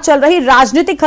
चल रही राजनीतिक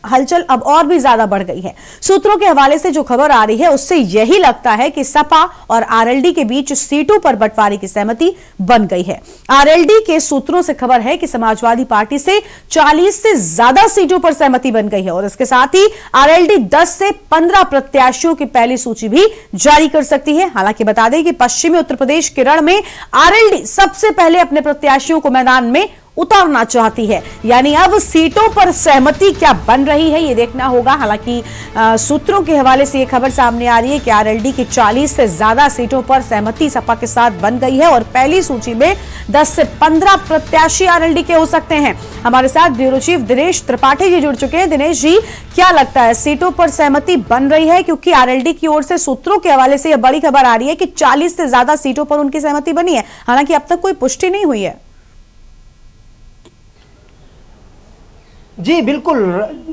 हलचल अब और भी ज्यादा बढ़ गई है। सूत्रों के हवाले से जो खबर आ रही है उससे यही लगता है कि सपा और आरएलडी के बीच सीटों पर बंटवारे की सहमति बन गई है। आरएलडी के सूत्रों से खबर है कि समाजवादी पार्टी से 40 से ज्यादा सीटों पर सहमति बन गई है और इसके साथ ही आरएलडी 10 से 15 प्रत्याशियों की पहली सूची भी जारी कर सकती है। हालांकि बता दें कि पश्चिमी उत्तर प्रदेश के रण में आरएलडी सबसे पहले अपने प्रत्याशियों को मैदान में उतारना चाहती है, यानी अब सीटों पर सहमति क्या बन रही है ये देखना होगा। हालांकि सूत्रों के हवाले से यह खबर सामने आ रही है कि आरएलडी की 40 से ज्यादा सीटों पर सहमति सपा के साथ बन गई है और पहली सूची में 10 से 15 प्रत्याशी आरएलडी के हो सकते हैं। हमारे साथ ब्यूरो चीफ दिनेश त्रिपाठी जी जुड़ चुके हैं। दिनेश जी, क्या लगता है सीटों पर सहमति बन रही है? क्योंकि आरएलडी की ओर से सूत्रों के हवाले से यह बड़ी खबर आ रही है कि 40 से ज्यादा सीटों पर उनकी सहमति बनी है, हालांकि अब तक कोई पुष्टि नहीं हुई है। जी बिल्कुल,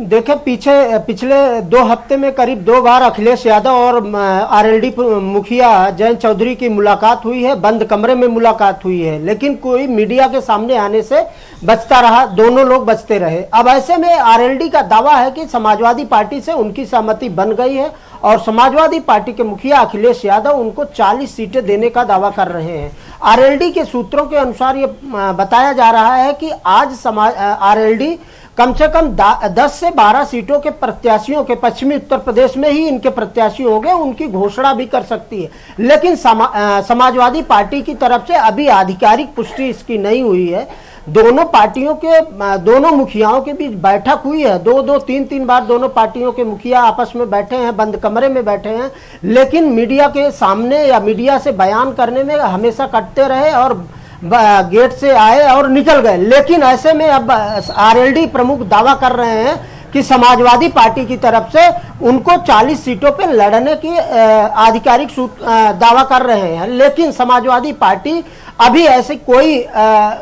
देखें पिछले 2 हफ्ते में करीब 2 बार अखिलेश यादव और आरएलडी मुखिया जयंत चौधरी की मुलाकात हुई है, बंद कमरे में मुलाकात हुई है, लेकिन कोई मीडिया के सामने आने से बचता रहा, दोनों लोग बचते रहे। अब ऐसे में आरएलडी का दावा है कि समाजवादी पार्टी से उनकी सहमति बन गई है और समाजवादी पार्टी के मुखिया अखिलेश यादव उनको 40 सीटें देने का दावा कर रहे हैं। आरएलडी के सूत्रों के अनुसार ये बताया जा रहा है कि आज आरएलडी कम से कम 10 से 12 सीटों के प्रत्याशियों के, पश्चिमी उत्तर प्रदेश में ही इनके प्रत्याशी हो गए, उनकी घोषणा भी कर सकती है। लेकिन समाजवादी पार्टी की तरफ से अभी आधिकारिक पुष्टि इसकी नहीं हुई है। दोनों पार्टियों के, दोनों मुखियाओं के बीच बैठक हुई है, 2-3 बार दोनों पार्टियों के मुखिया आपस में बैठे हैं, बंद कमरे में बैठे हैं, लेकिन मीडिया के सामने या मीडिया से बयान करने में हमेशा कटते रहे और गेट से आए और निकल गए। लेकिन ऐसे में अब आरएलडी प्रमुख दावा कर रहे हैं कि समाजवादी पार्टी की तरफ से उनको 40 सीटों पर लड़ने की आधिकारिक दावा कर रहे हैं, लेकिन समाजवादी पार्टी अभी ऐसी कोई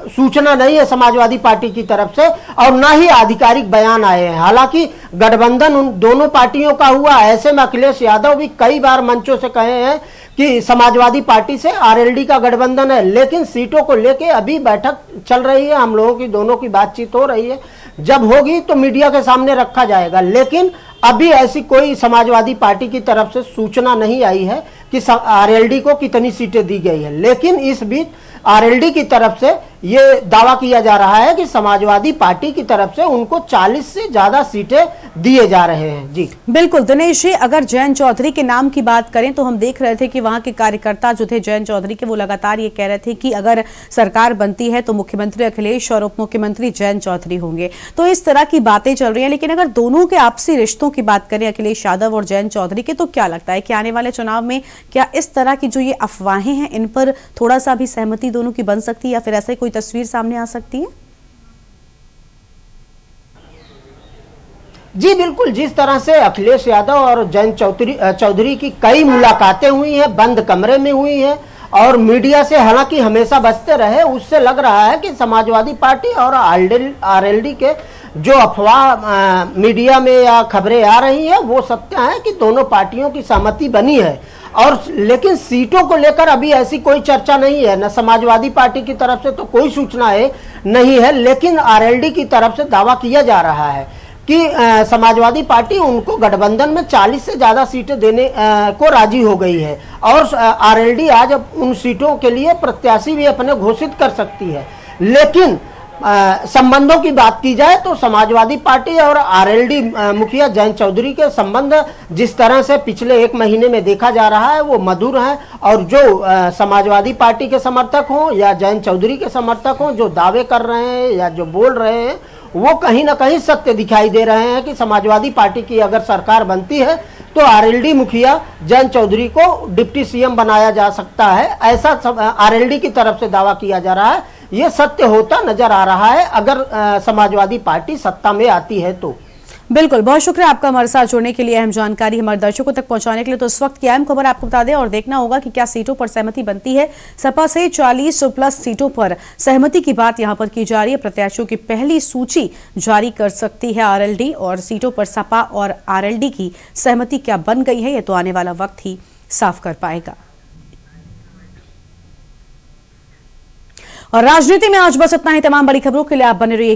सूचना नहीं है समाजवादी पार्टी की तरफ से और ना ही आधिकारिक बयान आए हैं। हालांकि गठबंधन उन दोनों पार्टियों का हुआ, ऐसे में अखिलेश यादव भी कई बार मंचों से कहे हैं कि समाजवादी पार्टी से आरएलडी का गठबंधन है, लेकिन सीटों को लेके अभी बैठक चल रही है, हम लोगों की दोनों की बातचीत हो रही है। जब होगी तो मीडिया के सामने रखा जाएगा, लेकिन अभी ऐसी कोई समाजवादी पार्टी की तरफ से सूचना नहीं आई है कि आरएलडी को कितनी सीटें दी गई है। लेकिन इस बीच आरएलडी की तरफ से ये दावा किया जा रहा है कि समाजवादी पार्टी की तरफ से उनको 40 से ज्यादा सीटें दिए जा रहे हैं। जी बिल्कुल दिनेश जी, अगर जयंत चौधरी के नाम की बात करें तो हम देख रहे थे कि वहां के कार्यकर्ता जो थे जयंत चौधरी के, वो लगातार ये कह रहे थे कि अगर सरकार बनती है तो मुख्यमंत्री अखिलेश और उप मुख्यमंत्री जयंत चौधरी होंगे। तो इस तरह की बातें चल रही है, लेकिन अगर दोनों के आपसी रिश्तों की बात करें अखिलेश यादव और जयंत चौधरी के, तो क्या लगता है कि आने वाले चुनाव में क्या इस तरह की जो ये अफवाहें हैं इन पर थोड़ा सा भी सहमति दोनों की बन सकती है या फिर ऐसे कोई तस्वीर सामने आ सकती है? जी बिल्कुल, जिस तरह से अखिलेश यादव और जयंत चौधरी की कई मुलाकातें हुई हैं, बंद कमरे में हुई हैं और मीडिया से हालांकि हमेशा बचते रहे, उससे लग रहा है कि समाजवादी पार्टी और आरएलडी के जो अफवाह मीडिया में या खबरें आ रही हैं वो सत्य है कि दोनों पार्टियों की सहमति बनी है। और लेकिन सीटों को लेकर अभी ऐसी कोई चर्चा नहीं है, न समाजवादी पार्टी की तरफ से तो कोई सूचना है नहीं है, लेकिन आरएलडी की तरफ से दावा किया जा रहा है कि समाजवादी पार्टी उनको गठबंधन में 40 से ज्यादा सीटें देने को राजी हो गई है और आरएलडी आज उन सीटों के लिए प्रत्याशी भी अपने घोषित कर सकती है। लेकिन संबंधों की बात की जाए तो समाजवादी पार्टी और आरएलडी मुखिया जयंत चौधरी के संबंध जिस तरह से पिछले 1 महीने में देखा जा रहा है वो मधुर है और जो समाजवादी पार्टी के समर्थक हों या जयंत चौधरी के समर्थक हों, जो दावे कर रहे हैं या जो बोल रहे हैं वो कहीं ना कहीं सत्य दिखाई दे रहे हैं कि समाजवादी पार्टी की अगर सरकार बनती है तो आरएलडी मुखिया जयंत चौधरी को डिप्टी सीएम बनाया जा सकता है। ऐसा आरएलडी की तरफ से दावा किया जा रहा है, ये सत्य होता नजर आ रहा है अगर समाजवादी पार्टी सत्ता में आती है तो। बिल्कुल, बहुत शुक्रिया आपका हमारे साथ जुड़ने के लिए, अहम जानकारी हमारे दर्शकों तक पहुंचाने के लिए। तो इस वक्त की अहम खबर आपको बता दें और देखना होगा कि क्या सीटों पर सहमति बनती है। सपा से 40 प्लस सीटों पर सहमति की बात यहां पर की जा रही है। प्रत्याशियों की पहली सूची जारी कर सकती है आरएलडी और सीटों पर सपा और आरएलडी की सहमति क्या बन गई है ये तो आने वाला वक्त ही साफ कर पाएगा। और राजनीति में आज बस इतना ही। तमाम बड़ी खबरों के लिए आप बने रहिए।